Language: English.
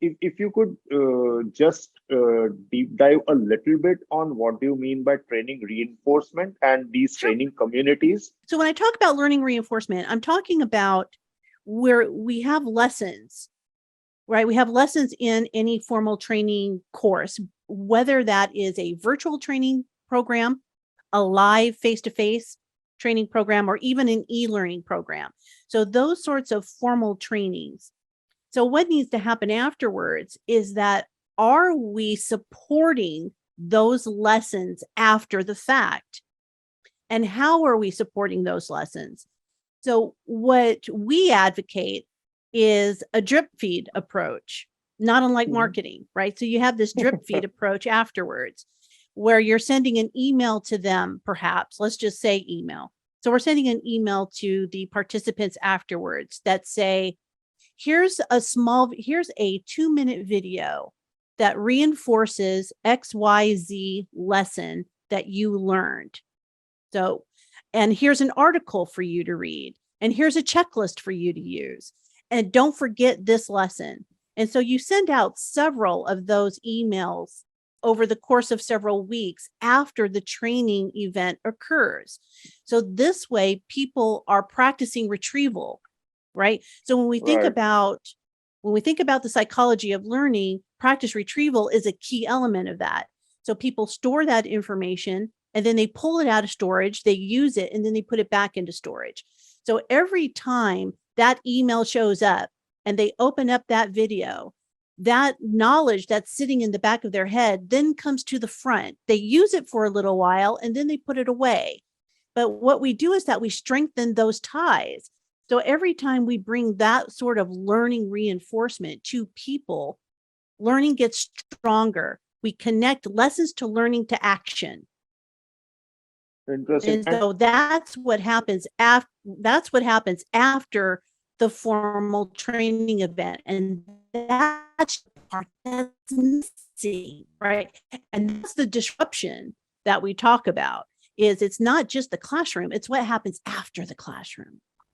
if you could just deep dive a little bit on what do you mean by training reinforcement and these Sure. training communities? So when I talk about learning reinforcement, I'm talking about where we have lessons, right? We have lessons in any formal training course, whether that is a virtual training program, a live face-to-face training program, or even an e-learning program. So those sorts of formal trainings. So what needs to happen afterwards is that, are we supporting those lessons after the fact? And how are we supporting those lessons? So what we advocate is a drip feed approach, not unlike Mhm. marketing, right? So you have this drip feed approach afterwards where you're sending an email to them, perhaps. Let's just say email. So we're sending an email to the participants afterwards that say, here's a 2-minute video that reinforces XYZ lesson that you learned. So, and here's an article for you to read, and here's a checklist for you to use. And don't forget this lesson. And so you send out several of those emails over the course of several weeks after the training event occurs. So this way, people are practicing retrieval, right? So Right. when we think about the psychology of learning, practice retrieval is a key element of that. So people store that information and then they pull it out of storage, they use it, and then they put it back into storage. So every time that email shows up and they open up that video, that knowledge that's sitting in the back of their head then comes to the front. They use it for a little while and then they put it away. But what we do is that we strengthen those ties. So every time we bring that sort of learning reinforcement to people, learning gets stronger. We connect lessons to learning to action. Interesting. And so that's what happens after the formal training event. And that's the part that's missing, right? And that's the disruption that we talk about, is it's not just the classroom, it's what happens after the classroom.